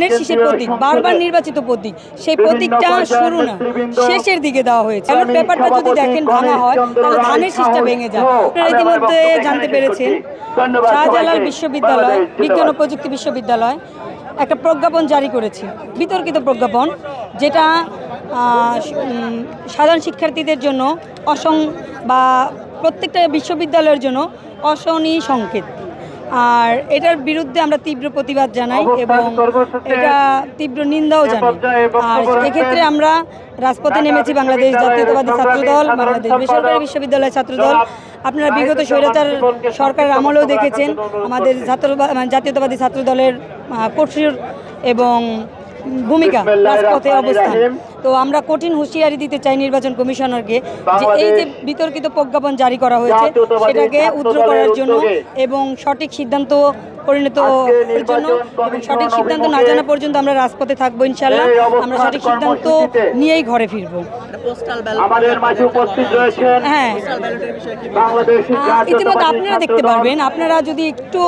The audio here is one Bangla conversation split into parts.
ধানের শীষের প্রতীক, বারবার নির্বাচিত প্রতীক, সেই প্রতীকটা শুরু না শেষের দিকে দেওয়া হয়েছে। ব্যালট পেপারটা যদি দেখেন ভাঙা হয় তাহলে ধানের শীষটা ভেঙে যায়। আপনারা ইতিমধ্যে জানতে পেরেছেন শাহজালাল বিশ্ববিদ্যালয়, বিজ্ঞান ও প্রযুক্তি বিশ্ববিদ্যালয় একটা প্রজ্ঞাপন জারি করেছে, বিতর্কিত প্রজ্ঞাপন, যেটা সাধারণ শিক্ষার্থীদের জন্য বা প্রত্যেকটা বিশ্ববিদ্যালয়ের জন্য অশনি সংকেত। আর এটার বিরুদ্ধে আমরা তীব্র প্রতিবাদ জানাই এবং এটা তীব্র নিন্দাও জানাই। আর এক্ষেত্রে আমরা রাজপথে নেমেছি বাংলাদেশ জাতীয়তাবাদী ছাত্রদল, বাংলাদেশ বেসরকারি বিশ্ববিদ্যালয় ছাত্রদল। আপনারা বিগত স্বৈরাচার সরকারের আমলেও দেখেছেন আমাদের জাতীয়তাবাদী ছাত্রদলের কঠোর এবং ভূমিকা, রাজপথে অবস্থান। তো আমরা কঠিন হুঁশিয়ারি দিতে চাই নির্বাচন কমিশনারকে যে এই যে বিতর্কিত প্রজ্ঞাপন জারি করা হয়েছে সেটাকে উদ্র করার জন্য এবং সঠিক সিদ্ধান্ত পরিণত করার জন্য, এবং সঠিক সিদ্ধান্ত না জানা পর্যন্ত আমরা রাজপথে থাকবো। ইনশাল্লাহ আমরা সঠিক সিদ্ধান্ত নিয়েই ঘরে ফিরবো। হ্যাঁ, ইতিমধ্যে আপনারা দেখতে পারবেন, আপনারা যদি একটু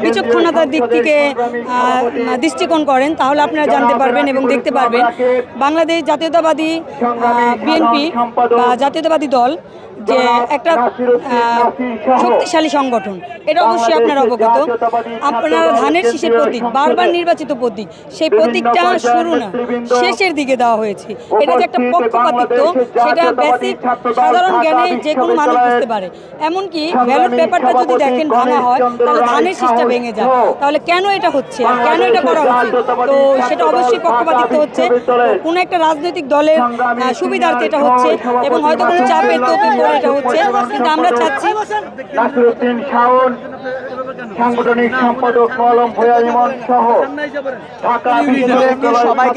বিচক্ষণতার দিক থেকে দৃষ্টিকোণ করেন তাহলে আপনারা জানতে পারবেন এবং দেখতে পারবেন বাংলাদেশ জাতীয়তাবাদী বিএনপি বা জাতীয়তাবাদী দল যে একটা শক্তিশালী সংগঠন, এটা অবশ্যই আপনারা অবগত। আপনারা ধানের শীষের প্রতীক, বারবার নির্বাচিত প্রতীক, সেই প্রতীকটা শুরু না শেষের দিকে দেওয়া হয়েছে। এটা যে একটা পক্ষপাতিত্ব সেটা বেসিক সাধারণ জ্ঞানে যে কোনো মানুষ বুঝতে পারে। এমনকি ব্যালট পেপারটা যদি দেখেন ভাঙা হয় তাহলে ধানের শীষটা ভেঙে যায়। তাহলে কেন এটা হচ্ছে আর কেন এটা করা হচ্ছে? তো সেটা অবশ্যই পক্ষপাতিত্ব হচ্ছে, কোনো একটা রাজনৈতিক দলের সুবিধার্থে এটা হচ্ছে এবং হয়তো কোনো চাপের তোপে পড়ে এটা হচ্ছে। কিন্তু আমরা চাচ্ছি নাসিরউদ্দিন শাওন, সাংগঠনিক সম্পাদক কলম ভূয়া ইমন সহ ঢাকা বিশ্ববিদ্যালয়